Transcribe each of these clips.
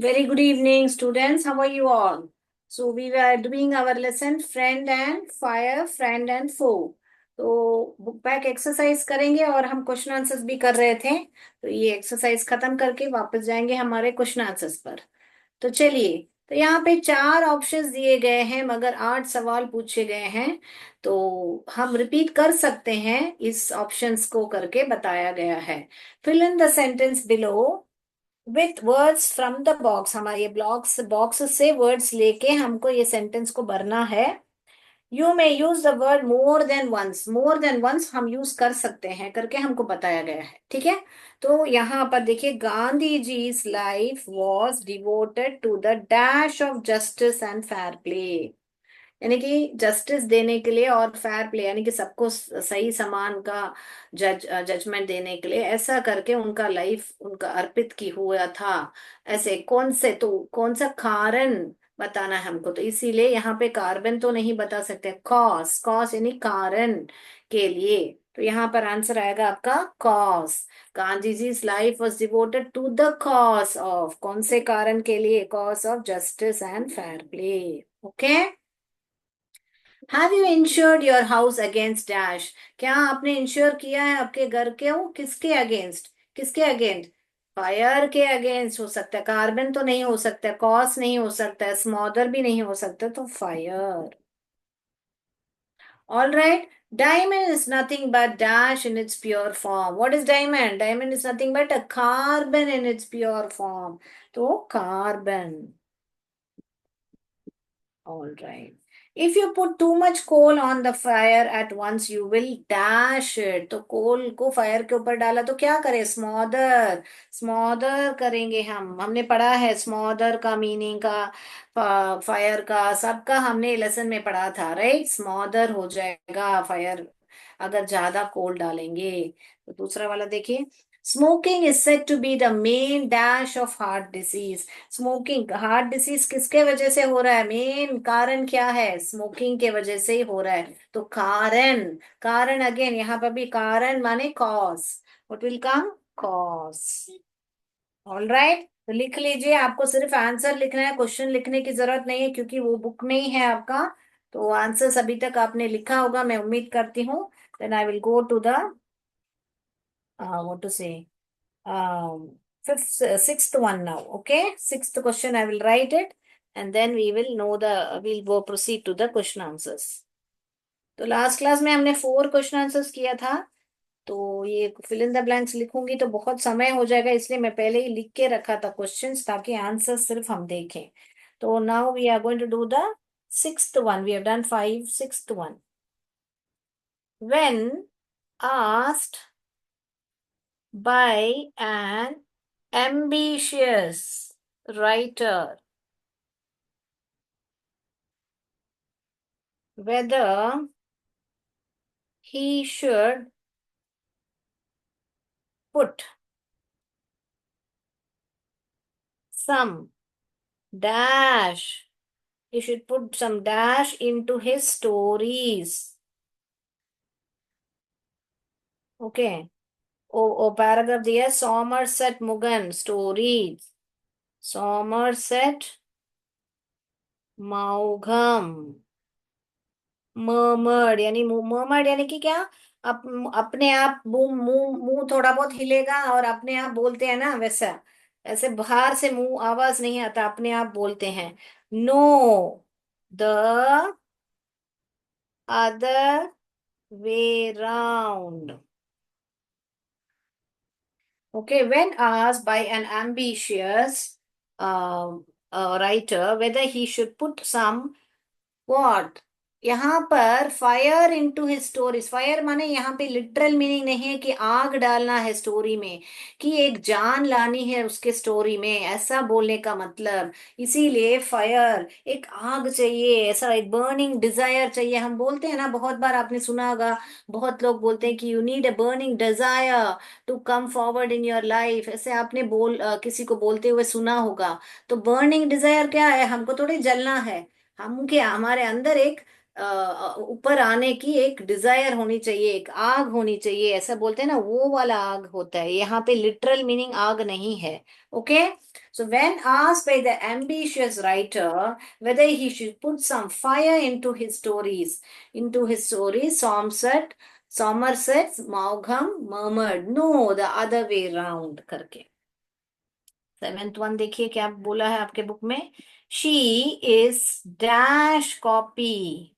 Very good evening, students. How are you all? So we were doing our lesson friend and fire, friend and foe. तो book back exercise करेंगे और हम question answers भी कर रहे थे। तो ये एक्सरसाइज खत्म करके वापस जाएंगे हमारे क्वेश्चन आंसर्स पर। तो चलिए। तो यहाँ पे चार ऑप्शंस दिए गए हैं मगर 8 सवाल पूछे गए हैं। तो हम रिपीट कर सकते हैं, इस ऑप्शंस को करके बताया गया है। Fill in the sentence below with words from the box. हमारे ये ब्लॉक्स बॉक्स से वर्ड्स लेके हमको ये सेंटेंस को भरना है। You may use the word more than once हम यूज कर सकते हैं करके हमको बताया गया है, ठीक है। तो यहाँ पर देखिए, Gandhi ji's life was devoted to the dash of justice and fair play. यानी कि जस्टिस देने के लिए और फेयर प्ले, यानी कि सबको सही समान का जजमेंट देने के लिए, ऐसा करके उनका लाइफ उनका अर्पित की हुआ था। ऐसे कौन से, तो कौन सा कारण बताना है हमको, तो इसीलिए यहाँ पे कार्बन तो नहीं बता सकते, कॉज कॉज यानी कारण के लिए। तो यहाँ पर आंसर आएगा आपका cause. Gandhi ji life was devoted to the cause of, कौन से कारण के लिए, cause of justice and fair play. Okay. Have you insured your house against dash. क्या आपने इंश्योर किया है आपके घर के, हो किसके अगेंस्ट, किसके अगेंस्ट? फायर के अगेंस्ट हो सकता है, कार्बन तो नहीं हो सकता, कॉस नहीं हो सकता, स्मॉदर भी नहीं हो सकता, तो fire. All right. Diamond is nothing but dash in its pure form. What is diamond? Diamond is nothing but a carbon in its pure form. तो carbon. All right. If you put too much coal on the fire at once, you will dash it. तो कोल को fire के ऊपर डाला तो क्या करें? स्मॉदर। स्मॉदर करेंगे हमने पढ़ा है स्मॉदर का मीनिंग का, फायर का, सबका हमने लेसन में पढ़ा था, राइट। स्मॉदर हो जाएगा फायर अगर ज्यादा कोल डालेंगे। तो दूसरा वाला देखिए। Smoking is said to be the main dash of heart disease. Smoking, heart disease किसके वजह से हो रहा है? मेन कारण क्या है? स्मोकिंग के वजह से ही हो रहा है। तो कारण, कारण अगेन यहाँ पर भी कारण माने cause. What will come? Cause. All right. तो लिख लीजिए, आपको सिर्फ आंसर लिखना है, क्वेश्चन लिखने की जरूरत नहीं है क्योंकि वो बुक में ही है आपका। तो आंसर अभी तक आपने लिखा होगा, मैं उम्मीद करती हूँ। Then I will go to the what to say fifth, sixth one now. Okay, sixth question I will write it, and then we will know we'll go proceed to the question answers. तो last class में हमने 4 question answers किया था। तो ये fill in the blanks लिखूंगी तो बहुत समय हो जाएगा, इसलिए मैं पहले ही लिख के रखा था क्वेश्चंस, ताकि आंसर सिर्फ हम देखें। तो now we are going to do the sixth one. We have done 5, sixth one. When asked by an ambitious writer whether he should put some dash, he should put some dash into his stories. Okay. O paragraph दिया है, Somerset Mugen stories, Somerset मौघम, murmured यानी murmured यानी कि क्या? अपने आप मुंह मुंह मुंह थोड़ा बहुत हिलेगा और अपने आप बोलते हैं ना, वैसा। ऐसे बाहर से मुंह आवाज नहीं आता, अपने आप बोलते हैं। No, the other way round. Okay, when asked by an ambitious writer whether he should put some what, यहाँ पर fire into his stories, fire माने यहाँ पे लिटरल मीनिंग नहीं है कि आग डालना है स्टोरी में, कि एक जान लानी है उसके स्टोरी में, ऐसा बोलने का मतलब। इसीलिए फायर, एक आग चाहिए, ऐसा एक बर्निंग डिजायर चाहिए। हम बोलते हैं ना, बहुत बार आपने सुना होगा, बहुत लोग बोलते हैं कि you need a burning desire to come forward in your life, ऐसे आपने किसी को बोलते हुए सुना होगा। तो बर्निंग डिजायर क्या है? हमको थोड़ी जलना है, हम क्या, हमारे अंदर एक ऊपर आने की एक डिजायर होनी चाहिए, एक आग होनी चाहिए, ऐसा बोलते हैं ना, वो वाला आग होता है। यहाँ पे लिटरल मीनिंग आग नहीं है। Okay. So when asked by the ambitious writer whether he should put some fire into his stories, Somerset Maugham murmured, "No, the other way round" करके। सेवेंथ वन देखिए क्या बोला है आपके बुक में। She is dash copy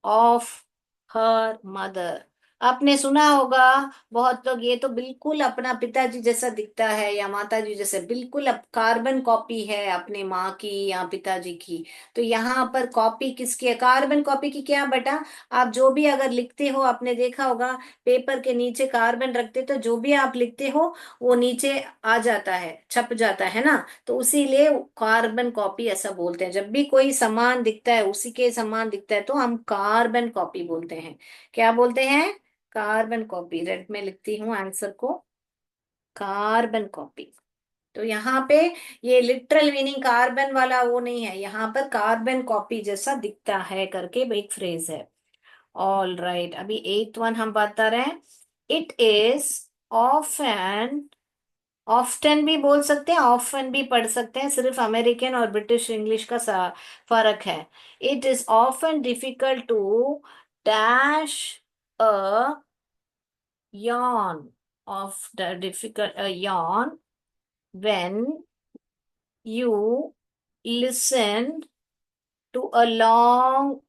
of her mother. आपने सुना होगा, बहुत लोग, ये तो बिल्कुल अपना पिताजी जैसा दिखता है या माताजी जैसे, बिल्कुल अब कार्बन कॉपी है अपने माँ की या पिताजी की। तो यहाँ पर कॉपी किसकी है? कार्बन कॉपी की। क्या बेटा, आप जो भी अगर लिखते हो, आपने देखा होगा पेपर के नीचे कार्बन रखते, तो जो भी आप लिखते हो वो नीचे आ जाता है, छप जाता है ना। तो उसीलिए कार्बन कॉपी ऐसा बोलते हैं। जब भी कोई सामान दिखता है, उसी के समान दिखता है, तो हम कार्बन कॉपी बोलते हैं। क्या बोलते हैं? Carbon copy. रेड में लिखती हूँ आंसर को, कार्बन कॉपी। तो यहाँ पे ये लिटरल मीनिंग कार्बन वाला वो नहीं है, यहाँ पर कार्बन कॉपी जैसा दिखता है करके एक फ्रेज है। ऑल राइट, अभी एट वन हम बता रहे हैं। इट इज ऑफन, ऑफ्टन भी बोल सकते हैं, ऑफन भी पढ़ सकते हैं, सिर्फ अमेरिकन और ब्रिटिश इंग्लिश का फर्क है। It is often difficult to dash a yawn, of the difficult a yawn when you listen to a long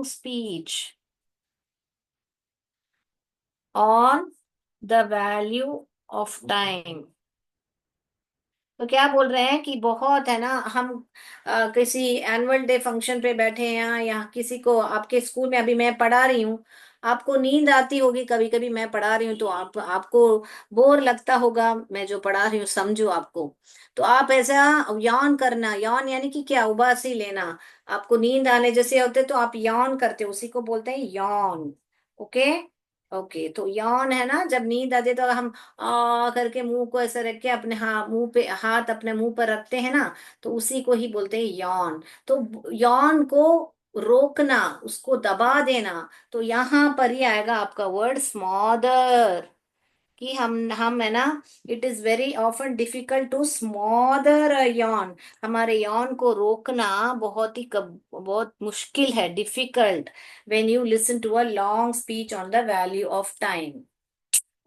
speech on the value of time। तो क्या बोल रहे हैं कि बहुत है ना, हम किसी एनुअल डे फंक्शन पे बैठे हैं या किसी को, आपके स्कूल में अभी मैं पढ़ा रही हूँ, आपको नींद आती होगी कभी कभी, मैं पढ़ा रही हूँ तो आपको बोर लगता होगा, मैं जो पढ़ा रही हूँ समझो आपको। तो आप ऐसा यॉन करना, यॉन यानी कि क्या, उबासी लेना। आपको नींद आने जैसे होते तो आप यॉन करते हो, उसी को बोलते हैं यॉन। ओके। ओके, तो यॉन है ना, जब नींद आती है तो हम आ करके मुंह को ऐसे रख के अपने मुंह पे हाथ अपने मुंह पर रखते हैं ना, तो उसी को ही बोलते हैं यॉन। तो यॉन को रोकना, उसको दबा देना, तो यहाँ पर ही आएगा आपका वर्ड स्मॉदर। कि हम है ना, it is very often difficult to smother a yawn. हमारे यॉन को रोकना बहुत ही बहुत मुश्किल है, difficult, when you listen to a long speech on the value of time.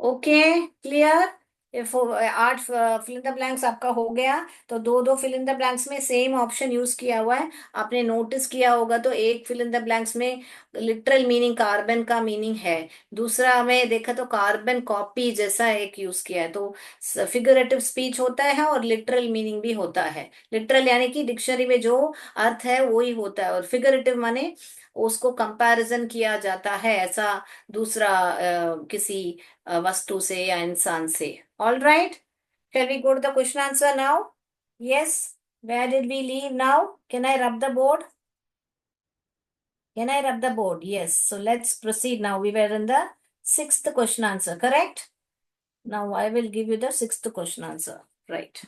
Okay, clear. आठ फिल इन द ब्लैंक्स आपका हो गया। तो दो दो फिल इन द ब्लैंक्स में सेम ऑप्शन यूज किया हुआ है, आपने नोटिस किया होगा। तो एक फिल इन द ब्लैंक्स में लिटरल मीनिंग कार्बन का मीनिंग है, दूसरा में देखा तो कार्बन कॉपी जैसा एक यूज किया है। तो फिगरेटिव स्पीच होता है और लिटरल मीनिंग भी होता है। लिटरल यानी कि डिक्शनरी में जो अर्थ है वो ही होता है, और फिगरेटिव माने उसको कंपैरिजन किया जाता है, ऐसा दूसरा किसी वस्तु से या इंसान से। All right, can we go to the question answer now? Yes, where did we leave now? Can I rub the board? Can I rub the board? Yes. So let's proceed now. We were in the sixth question answer, correct? Now I will give you the sixth question answer. Right.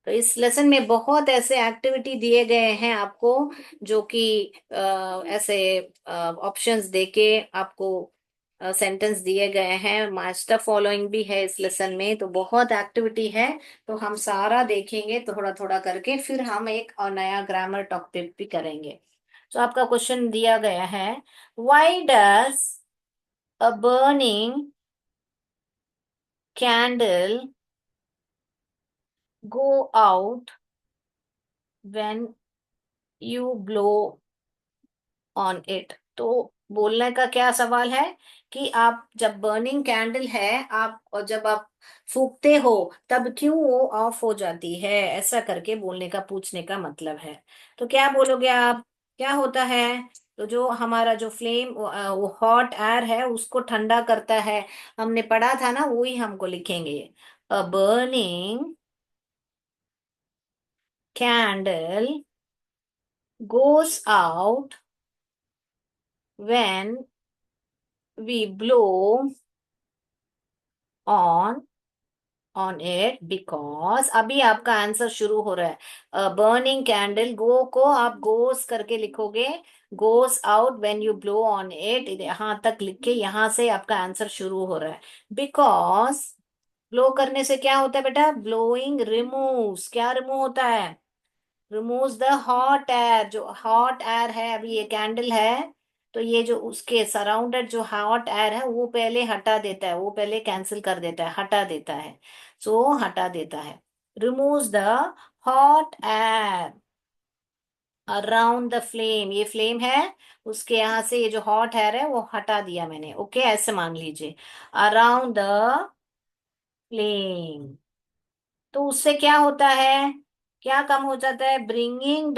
तो इस lesson में बहुत ऐसे activity दिए गए हैं आपको, जो कि ऐसे ऑप्शंस देके आपको सेंटेंस दिए गए हैं। मास्टर फॉलोइंग भी है इस लेसन में, तो बहुत एक्टिविटी है। तो हम सारा देखेंगे थोड़ा थोड़ा करके, फिर हम एक और नया ग्रामर टॉपिक भी करेंगे। तो आपका क्वेश्चन दिया गया है, why does a burning candle go out when you blow on it? तो बोलने का क्या सवाल है कि आप जब बर्निंग कैंडल है, आप और जब आप फूकते हो तब क्यों वो ऑफ हो जाती है, ऐसा करके बोलने का, पूछने का मतलब है। तो क्या बोलोगे आप? क्या होता है? तो जो हमारा जो फ्लेम, वो हॉट एयर है, उसको ठंडा करता है। हमने पढ़ा था ना, वो ही हमको लिखेंगे। अ burning candle goes out when we blow on on it because अभी आपका आंसर शुरू हो रहा है। बर्निंग कैंडल, गो को आप गोस करके लिखोगे, goes out when you blow on it, यहां तक लिख के यहां से आपका आंसर शुरू हो रहा है। बिकॉज ब्लो करने से क्या होता है बेटा, ब्लोइंग रिमूव्स, क्या रिमूव होता है, रिमूव्स द हॉट एयर, जो हॉट एयर है, अभी ये कैंडल है तो ये जो उसके सराउंडेड जो हॉट एयर है वो पहले हटा देता है, वो पहले कैंसिल कर देता है, हटा देता है, सो हटा देता है, removes the hot air around the flame, ये फ्लेम है उसके यहाँ से ये जो हॉट एयर है वो हटा दिया मैंने, ओके ऐसे मान लीजिए, अराउंड द फ्लेम। तो उससे क्या होता है, क्या कम हो जाता है, ब्रिंगिंग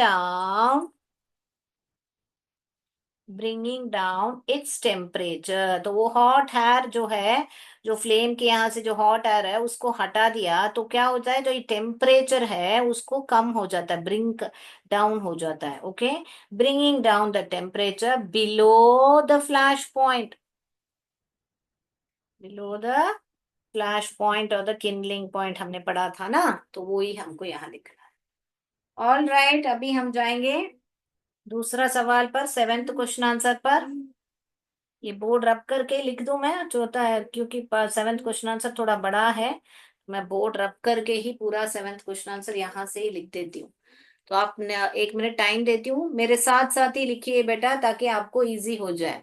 डाउन इट्स टेम्परेचर। तो वो हॉट एयर जो है, जो फ्लेम के यहाँ से जो हॉट एयर है उसको हटा दिया तो क्या होता है, जो ये टेम्परेचर है उसको कम हो जाता है, ब्रिंक डाउन हो जाता है, okay. Bringing down the temperature below the flash point, below the flash point और द किंडलिंग पॉइंट हमने पढ़ा था ना, तो वो ही हमको यहाँ लिखना है। ऑल राइट, अभी हम जाएंगे दूसरा सवाल पर, सेवेंथ क्वेश्चन आंसर पर। ये बोर्ड रब करके लिख दूं मैं, जो होता है, क्योंकि सेवेंथ क्वेश्चन आंसर थोड़ा बड़ा है, मैं बोर्ड रब करके ही पूरा सेवेंथ क्वेश्चन आंसर यहाँ से ही लिख देती हूँ। तो आप 1 मिनट टाइम देती हूँ, मेरे साथ साथ ही लिखिए बेटा ताकि आपको इजी हो जाए।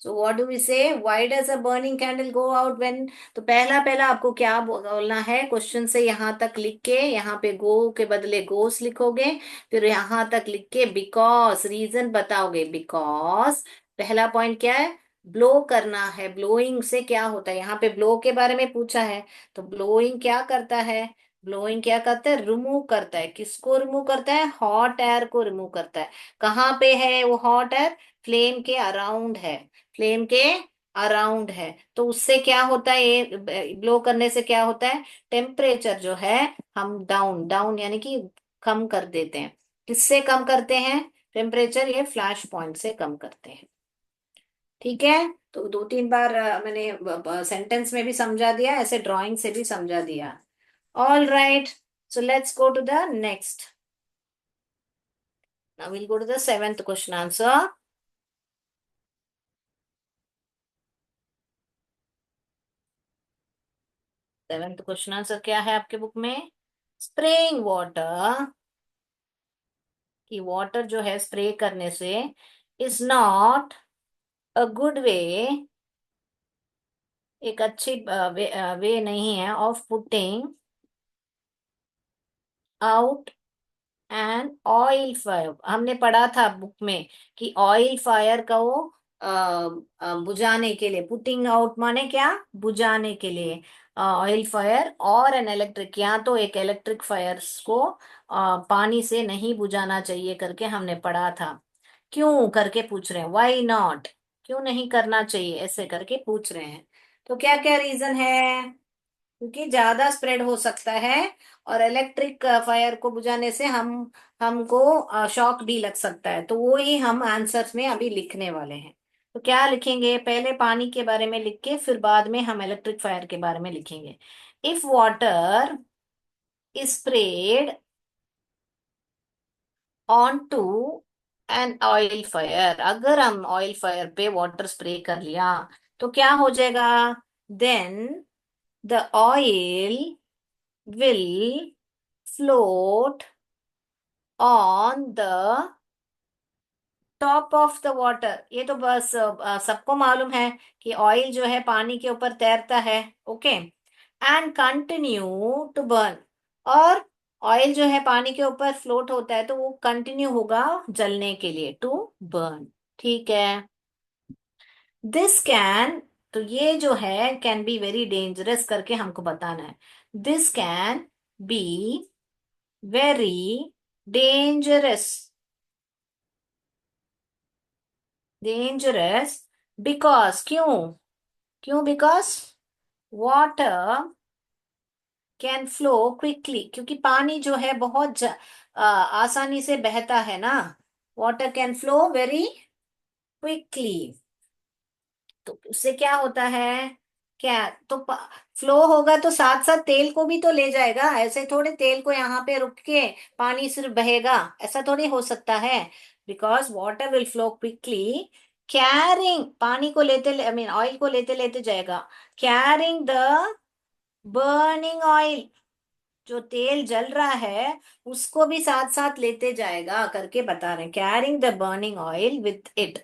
सो व्हाट डू वी से, why does a burning candle go out when. तो पहला पहला आपको क्या बोलना है, क्वेश्चन से यहाँ तक लिख के, यहाँ पे गो के बदले गोस लिखोगे, फिर यहाँ तक लिख के बिकॉज, रीजन बताओगे, बिकॉज पहला पॉइंट क्या है, ब्लो करना है, ब्लोइंग से क्या होता है, यहाँ पे ब्लो के बारे में पूछा है, तो ब्लोइंग क्या करता है, ब्लोइंग क्या करता है, रिमूव करता है, किसको रिमूव करता है, हॉट एयर को रिमूव करता है। कहाँ पे है वो हॉट एयर, फ्लेम के अराउंड है, फ्लेम के अराउंड है। तो उससे क्या होता है, ये ब्लो करने से क्या होता है, टेम्परेचर जो है हम डाउन, डाउन यानी कि कम कर देते हैं, किससे कम करते हैं टेम्परेचर, ये फ्लैश पॉइंट से कम करते हैं, ठीक है। तो 2-3 बार मैंने सेंटेंस में भी समझा दिया, ऐसे ड्राइंग से भी समझा दिया। All right, so let's go to the next. Now will go to the seventh question answer. Seventh question answer क्या है आपके बुक में, स्प्रेइंग वाटर, कि वाटर जो है स्प्रे करने से इज नॉट अ गुड वे, एक अच्छी वे नहीं है of putting out and oil fire. हमने पढ़ा था बुक में कि ऑयल फायर को बुझाने के लिए, पुटिंग आउट माने क्या, बुझाने के लिए, ऑयल फायर और एन इलेक्ट्रिक, या तो एक इलेक्ट्रिक फायर को पानी से नहीं बुझाना चाहिए करके हमने पढ़ा था। क्यों करके पूछ रहे हैं, वाई नॉट, क्यों नहीं करना चाहिए ऐसे करके पूछ रहे हैं। तो क्या क्या रीजन है, क्योंकि ज्यादा स्प्रेड हो सकता है और इलेक्ट्रिक फायर को बुझाने से हमको शॉक भी लग सकता है, तो वो ही हम आंसर्स में अभी लिखने वाले हैं। तो क्या लिखेंगे, पहले पानी के बारे में लिख के फिर बाद में हम इलेक्ट्रिक फायर के बारे में लिखेंगे। If water spread on to an oil fire, अगर हम ऑयल फायर पे वाटर स्प्रे कर लिया तो क्या हो जाएगा, then the oil will float on the top of the water. ये तो बस सबको मालूम है कि ऑयल जो है पानी के ऊपर तैरता है, okay, and continue to burn, और ऑयल जो है पानी के ऊपर फ्लोट होता है तो वो कंटिन्यू होगा जलने के लिए, टू बर्न, ठीक है। दिस कैन, तो ये जो है कैन बी वेरी डेंजरस करके हमको बताना है, this can be very dangerous, dangerous because, क्यों, क्यों because water can flow quickly, क्योंकि पानी जो है बहुत आसानी से बहता है ना, water can flow very quickly. तो उससे क्या होता है, क्या तो फ्लो होगा तो साथ साथ तेल को भी तो ले जाएगा, ऐसे थोड़े तेल को यहाँ पे रुक के पानी सिर्फ बहेगा, ऐसा थोड़ी हो सकता है। Because water will flow quickly, carrying पानी को लेते आई मीन ऑयल को लेते लेते जाएगा, कैरिंग द बर्निंग ऑयल, जो तेल जल रहा है उसको भी साथ साथ लेते जाएगा करके बता रहे हैं, carrying the burning oil with it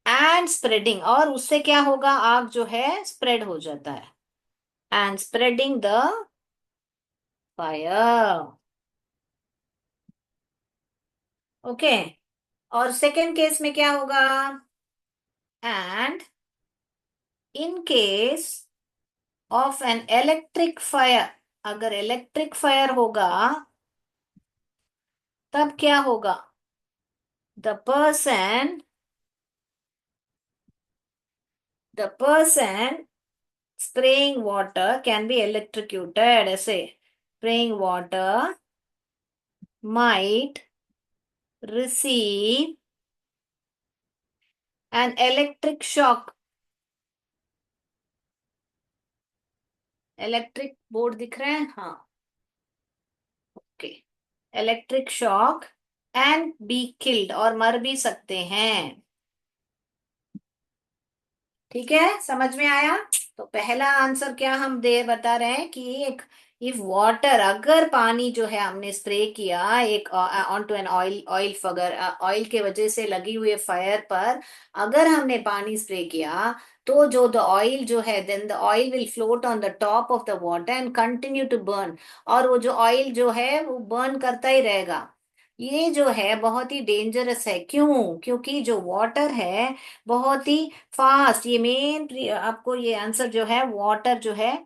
and spreading, और उससे क्या होगा, आग जो है स्प्रेड हो जाता है, and spreading the fire. Okay, और सेकेंड केस में क्या होगा, and in case of N electric fire, अगर इलेक्ट्रिक फायर होगा तब क्या होगा, the person spraying water can be electrocuted, ऐसे spraying water might receive an electric shock, electric board दिख रहे हैं, हाँ, okay, electric shock and be killed, और मर भी सकते हैं। ठीक है, समझ में आया। तो पहला आंसर क्या हम दे बता रहे हैं कि एक, इफ वाटर, अगर पानी जो है हमने स्प्रे किया एक on to an oil, oil अगर ऑयल के वजह से लगी हुई फायर पर अगर हमने पानी स्प्रे किया, तो जो द ऑयल जो है, then the oil will float on the top of the water and continue to burn, और वो जो ऑयल जो है वो बर्न करता ही रहेगा। ये जो है बहुत ही डेंजरस है, क्यों, क्योंकि जो वाटर है बहुत ही फास्ट, ये मेन आपको ये आंसर जो है, वाटर जो है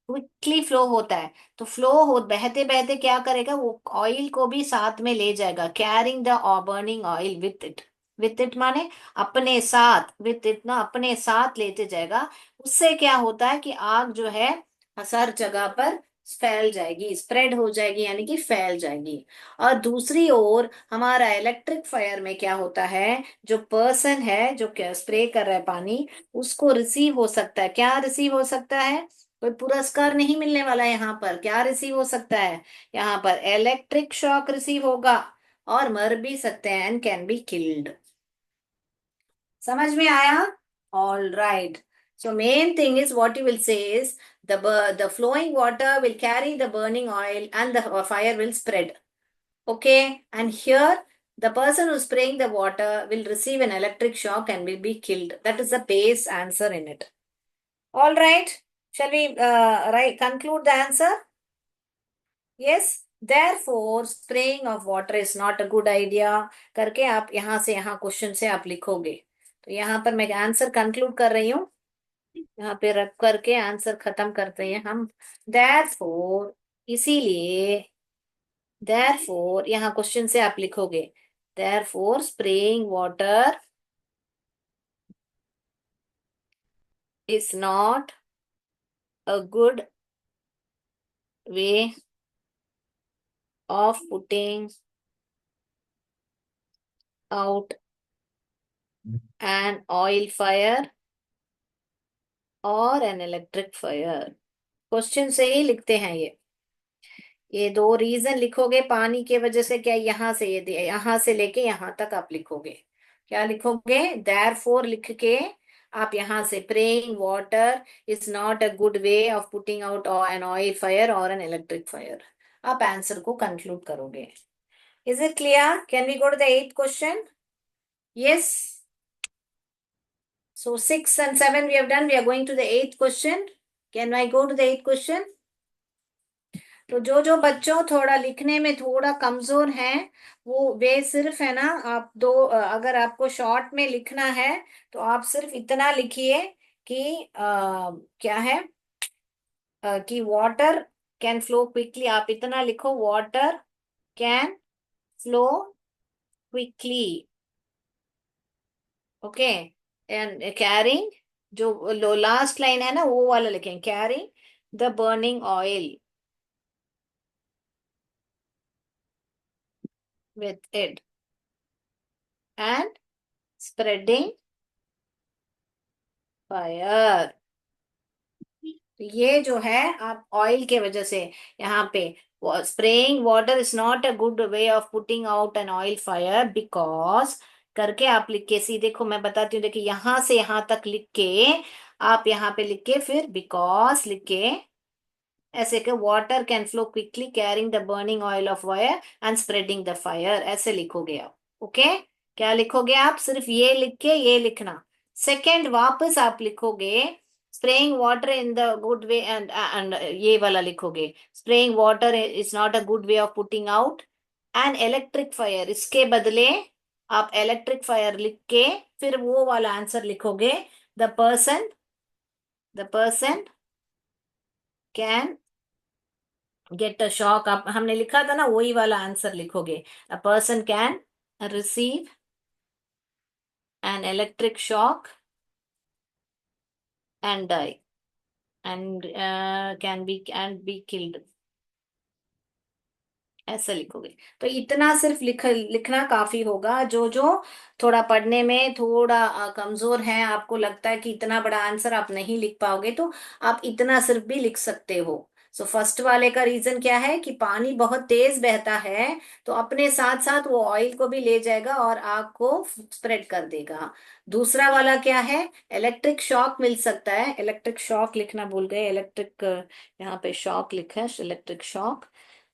क्विकली फ्लो होता है, तो फ्लो हो बहते बहते क्या करेगा, वो ऑयल को भी साथ में ले जाएगा, carrying the burning oil with it, with it माने अपने साथ, विथ इट ना अपने साथ लेते जाएगा। उससे क्या होता है कि आग जो है हर जगह पर फैल जाएगी, स्प्रेड हो जाएगी, यानी कि फैल जाएगी। और दूसरी ओर हमारा इलेक्ट्रिक फायर में क्या होता है, जो पर्सन है जो स्प्रे कर रहा है पानी, उसको रिसीव हो सकता है, क्या रिसीव हो सकता है, कोई पुरस्कार नहीं मिलने वाला है यहाँ पर, क्या रिसीव हो सकता है, यहाँ पर इलेक्ट्रिक शॉक रिसीव होगा और मर भी सकते हैं, एंड कैन बी किल्ड। समझ में आया। All right, so main thing is what you will say is the flowing water will carry the burning oil and the fire will spread. Okay, and here the person who's spraying the water will receive an electric shock and will be killed. That is the base answer in it. All right, shall we conclude the answer? Yes, therefore spraying of water is not a good idea करके आप यहाँ से यहाँ question से आप लिखोगे। तो यहाँ पर मैं आंसर कंक्लूड कर रही हूँ, यहाँ पे रख करके आंसर खत्म करते हैं हम। therefore, इसीलिए, therefore यहाँ क्वेश्चन से आप लिखोगे, therefore spraying water is not a good way of putting out an oil fire or an electric fire। Question से ही लिखते हैं ये दो रीजन लिखोगे पानी के वजह से, क्या यहाँ से ये यहाँ से लेके यहाँ तक आप लिखोगे, क्या लिखोगे, देयरफॉर लिख के आप यहाँ से spraying water is not a good way of putting out an oil fire और एन इलेक्ट्रिक फायर, आप आंसर को कंक्लूड करोगे। Is it clear, can we go to the eight question? Yes, so 6 and 7 we have done, we are going to the eighth question, can I go to the eighth question? तो जो जो बच्चों थोड़ा लिखने में थोड़ा कमजोर हैं, वो वे सिर्फ है ना, आप दो अगर आपको शॉर्ट में लिखना है तो आप सिर्फ इतना लिखिए कि क्या है, कि वाटर कैन फ्लो क्विकली, आप इतना लिखो, water can flow quickly. Okay, and carrying, जो लास्ट लाइन है ना वो वाला लिखें, carrying the burning oil with it and spreading fire. ये जो है आप ऑयल के वजह से यहाँ पे spraying water is not a good way of putting out an oil fire because करके आप लिख के सी देखो मैं बताती हूँ देखिए यहां से यहां तक लिख के आप यहाँ पे लिख के फिर बिकॉज लिख के ऐसे कि water can flow quickly carrying the burning oil of wire and spreading the fire ऐसे लिखोगे आप। ओके क्या लिखोगे आप सिर्फ ये लिख के ये लिखना। सेकंड वापस आप लिखोगे spraying water in the good way and ये वाला लिखोगे spraying water is not a good way of putting out N electric fire इसके बदले आप इलेक्ट्रिक फायर लिख के फिर वो वाला आंसर लिखोगे the person can get a shock आप हमने लिखा था ना वही वाला आंसर लिखोगे। A person can receive an electric shock and die and can be killed ऐसा लिखोगे। तो इतना सिर्फ लिखना काफी होगा। जो जो थोड़ा पढ़ने में थोड़ा कमजोर है आपको लगता है कि इतना बड़ा आंसर आप नहीं लिख पाओगे तो आप इतना सिर्फ भी लिख सकते हो। सो फर्स्ट वाले का रीजन क्या है कि पानी बहुत तेज बहता है तो अपने साथ साथ वो ऑयल को भी ले जाएगा और आग को स्प्रेड कर देगा। दूसरा वाला क्या है इलेक्ट्रिक शॉक मिल सकता है इलेक्ट्रिक शॉक लिखना भूल गए इलेक्ट्रिक यहाँ पे शॉक लिखा है electric shock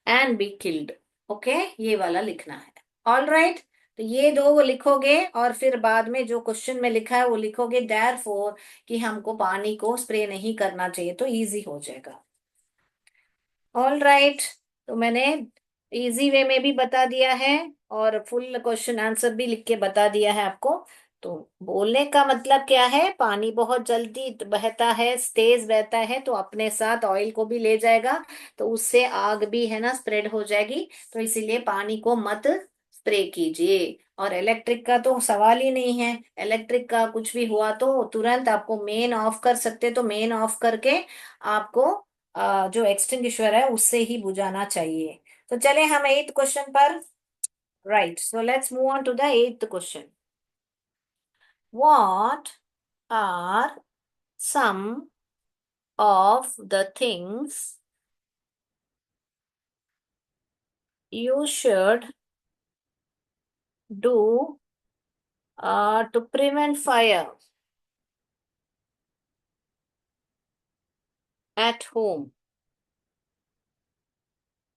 and be killed. Okay ये वाला लिखना है। ऑल राइट तो ये दो वो लिखोगे और फिर बाद में जो क्वेश्चन में लिखा है वो लिखोगे देयर फोर कि हमको पानी को स्प्रे नहीं करना चाहिए तो इजी हो जाएगा। ऑल राइट तो मैंने इजी वे में भी बता दिया है और फुल क्वेश्चन आंसर भी लिख के बता दिया है आपको। तो बोलने का मतलब क्या है पानी बहुत जल्दी बहता है तेज बहता है तो अपने साथ ऑयल को भी ले जाएगा तो उससे आग भी है ना स्प्रेड हो जाएगी। तो इसीलिए पानी को मत स्प्रे कीजिए। और इलेक्ट्रिक का तो सवाल ही नहीं है इलेक्ट्रिक का कुछ भी हुआ तो तुरंत आपको मेन ऑफ कर सकते तो मेन ऑफ करके आपको जो एक्सटिंग्विशर है उससे ही बुझाना चाहिए। तो चले हम एट्थ क्वेश्चन पर। Right so let's move on to the eighth question. What are some of the things you should do to prevent fire at home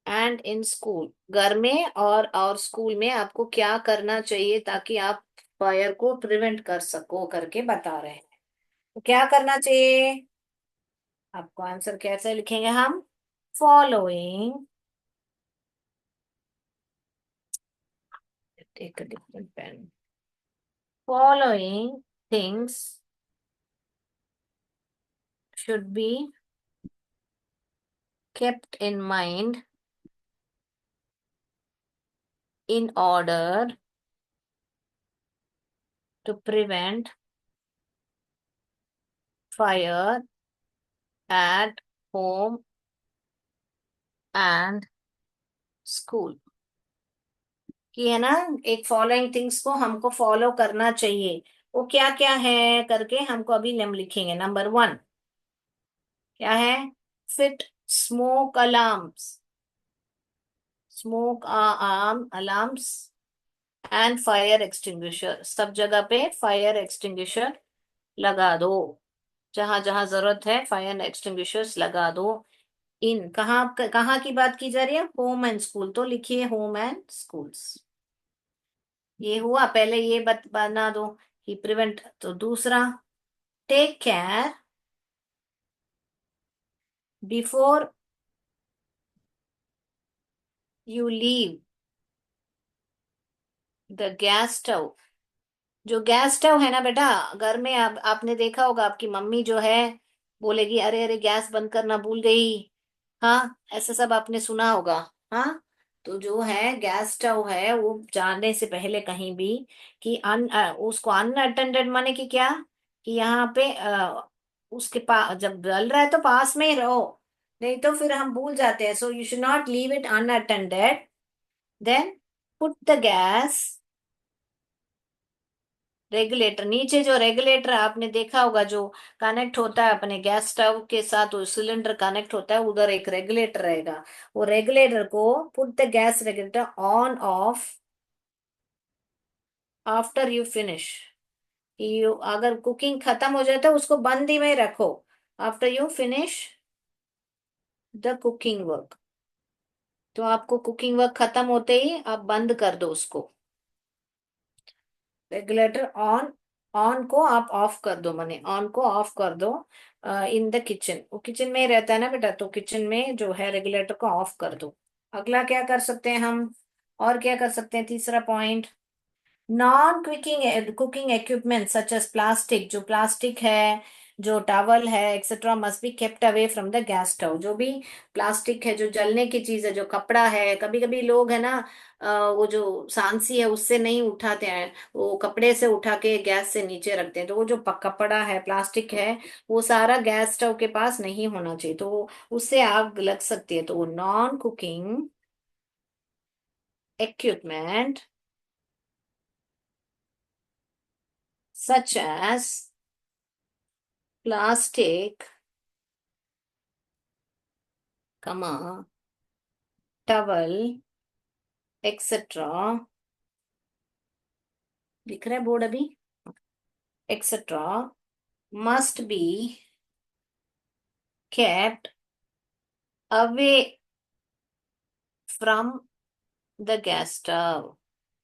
and in school घर में और स्कूल में आपको क्या करना चाहिए ताकि आप फायर को प्रिवेंट कर सको करके बता रहे हैं। तो क्या करना चाहिए आपको आंसर कैसे लिखेंगे हम following take a different pen following things should be kept in mind in order to prevent fire at home and school। कि है ना एक फॉलोइंग थिंग्स को हमको फॉलो करना चाहिए वो क्या क्या है करके हमको अभी हम लिखेंगे। नंबर वन क्या है fit smoke alarms smoke arm alarms and fire extinguisher सब जगह पे फायर एक्सटिंग्विशर लगा दो। जहां जहां जरूरत है फायर एक्सटिंग्विशर्स लगा दो। इन कहाँ कहाँ की बात की जा रही है होम एंड स्कूल तो लिखिए होम एंड स्कूल्स। ये हुआ पहले ये बना दो कि प्रिवेंट। तो दूसरा take care before you leave the gas stove. जो गैस स्टव है ना बेटा घर में आपने देखा होगा आपकी मम्मी जो है बोलेगी अरे अरे गैस बंद करना भूल गई। हाँ ऐसा सब आपने सुना होगा। हाँ तो जो है गैस स्टव है वो जाने से पहले कहीं भी कि उसको अनअटेंडेड माने कि क्या कि यहाँ पे उसके पास जब जल रहा है तो पास में ही रहो नहीं तो फिर हम भूल जाते हैं। So you should not leave it unattended then put the gas regulator, नीचे जो रेगुलेटर आपने देखा होगा जो कनेक्ट होता है अपने गैस स्टव के साथ, वो सिलेंडर कनेक्ट होता है, उधर एक रेगुलेटर रहेगा। वो रेगुलेटर को put the gas regulator on off after you finish. You अगर कुकिंग खत्म हो जाए तो उसको बंद ही में रखो। After you finish the cooking work. तो आपको कुकिंग वर्क खत्म होते ही आप बंद कर दो उसको। रेगुलेटर ऑन, ऑन को आप ऑफ कर दो, माने ऑन को ऑफ कर दो। इन द किचन, वो किचन में ही रहता है ना बेटा, तो किचन में जो है रेगुलेटर को ऑफ कर दो। अगला क्या कर सकते हैं हम, और क्या कर सकते हैं, तीसरा point, non cooking cooking equipment such as plastic, जो प्लास्टिक है, जो टावल है etcetera must be kept away from the gas stove. जो भी प्लास्टिक है, जो जलने की चीज है, जो कपड़ा है, कभी कभी लोग है ना वो जो सांसी है उससे नहीं उठाते हैं, वो कपड़े से उठा के गैस से नीचे रखते हैं, तो वो जो कपड़ा है, प्लास्टिक है, वो सारा गैस स्टव के पास नहीं होना चाहिए, तो उससे आग लग सकती है। तो वो non cooking equipment such as plastic, comma, towel, etc. लिख रहे हैं बोर्ड अभी, etc. must be kept away from the gas stove।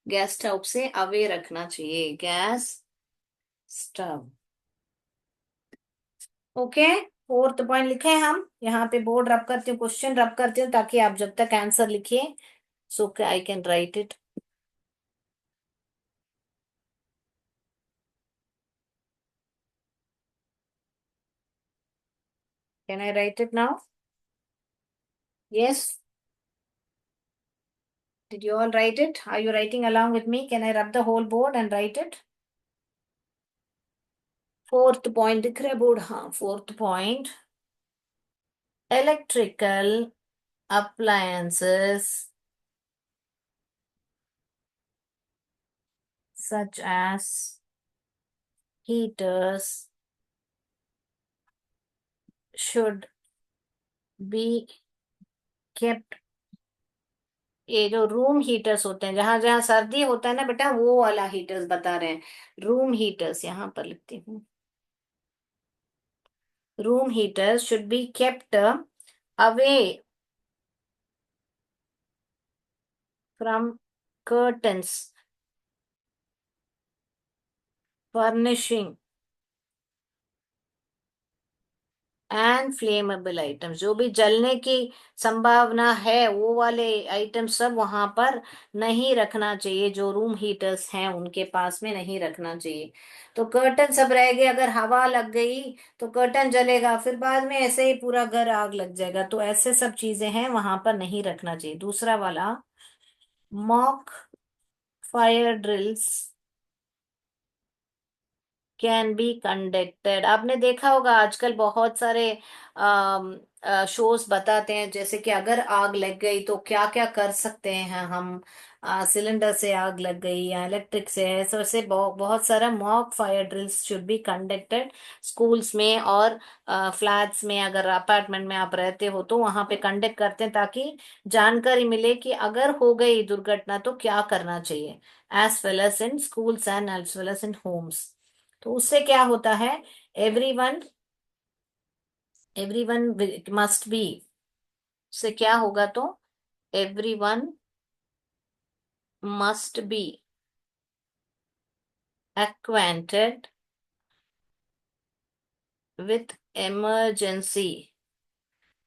Gas stove से अवे रखना चाहिए, gas stove. Okay, fourth point लिखे हैं हम यहाँ पे, बोर्ड रब करती हूँ, क्वेश्चन रब करती हूँ ताकि आप जब तक आंसर लिखिए, so I can write it. Can I write it now? Yes. Did you all write it? Are you writing along with me? Can I rub the whole board and write it? Fourth point दिख रहा है board, हाँ fourth point, electrical appliances such as heaters should be kept। ये जो room heaters होते हैं, जहां जहां सर्दी होता है ना बेटा, वो वाला हीटर्स बता रहे हैं। रूम हीटर्स यहाँ पर लिखती हूँ, room heaters should be kept away from curtains, furnishing and flammable items. जो भी जलने की संभावना है वो वाले आइटम सब वहां पर नहीं रखना चाहिए, जो रूम हीटर्स हैं उनके पास में नहीं रखना चाहिए। तो कर्टन सब रह गए, अगर हवा लग गई तो कर्टन जलेगा, फिर बाद में ऐसे ही पूरा घर आग लग जाएगा, तो ऐसे सब चीजें हैं वहां पर नहीं रखना चाहिए। दूसरा वाला, mock fire drills can be conducted. आपने देखा होगा आजकल बहुत सारे शोज बताते हैं, जैसे कि अगर आग लग गई तो क्या क्या कर सकते हैं हम, सिलेंडर से आग लग गई या इलेक्ट्रिक से है, so ऐसे बहुत सारा mock fire drills should be conducted schools में और फ्लैट्स में, अगर अपार्टमेंट में आप रहते हो तो वहां पे कंडक्ट करते हैं, ताकि जानकारी मिले कि अगर हो गई दुर्घटना तो क्या करना चाहिए, as well as in schools and as well as in homes. तो उससे क्या होता है, एवरीवन, एवरीवन मस्ट बी, से क्या होगा तो, everyone must be acquainted with emergency।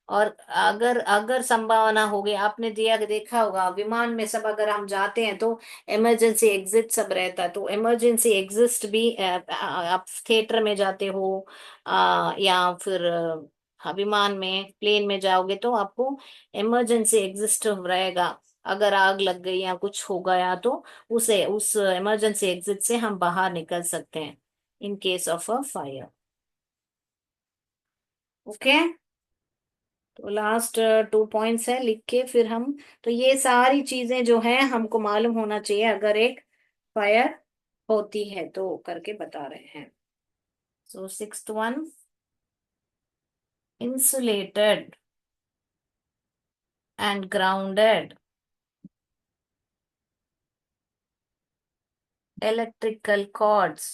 और अगर अगर संभावना हो गई, आपने दिया देखा होगा विमान में सब अगर हम जाते हैं तो इमरजेंसी एग्जिट सब रहता है, तो इमरजेंसी एग्जिस्ट भी आप थिएटर में जाते हो या फिर हाँ, विमान में प्लेन में जाओगे तो आपको इमरजेंसी एग्जिस्ट रहेगा। अगर आग लग गई या कुछ हो गया तो उसे उस इमरजेंसी एग्जिट से हम बाहर निकल सकते हैं in case of a fire. Okay, तो लास्ट 2 पॉइंट्स है, लिख के फिर हम, तो ये सारी चीजें जो है हमको मालूम होना चाहिए अगर एक फायर होती है, तो करके बता रहे हैं। So sixth one, insulated and grounded electrical cords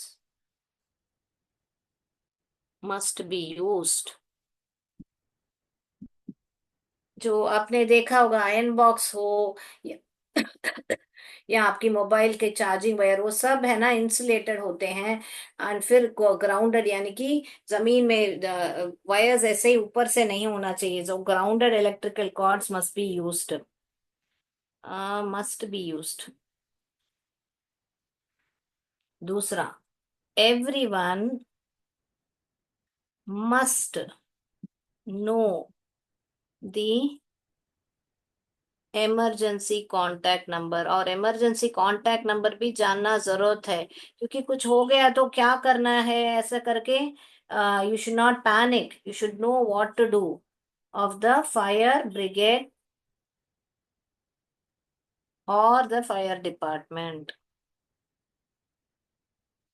must be used। जो आपने देखा होगा आयरन बॉक्स हो या, या आपकी मोबाइल के चार्जिंग वायर, वो सब है ना इंसुलेटेड होते हैं। एंड फिर ग्राउंडेड, यानी कि जमीन में वायर्स ऐसे ही ऊपर से नहीं होना चाहिए। जो grounded electrical cords must be used, must be used. दूसरा, everyone must know the emergency contact number. और इमरजेंसी कांटेक्ट नंबर भी जानना जरूरत है, क्योंकि कुछ हो गया तो क्या करना है ऐसा करके। You should not panic, you should know what to do of the fire brigade और the fire department.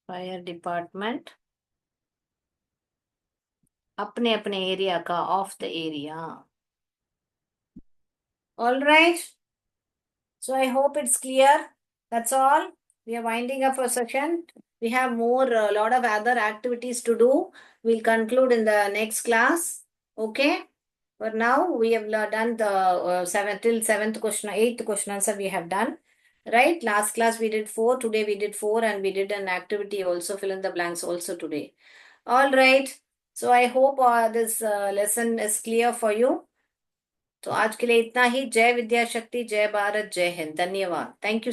Fire department अपने अपने एरिया का, of the area. All right, so I hope it's clear. That's all. We are winding up our session. We have more, a lot of other activities to do. We'll conclude in the next class. Okay. For now, we have done the seventh till seventh question, eighth question answer we have done. Right. Last class we did four. Today we did four, and we did an activity also, fill in the blanks also today. All right. So I hope this lesson is clear for you. तो आज के लिए इतना ही। जय विद्या शक्ति, जय भारत, जय हिंद। धन्यवाद। Thank you.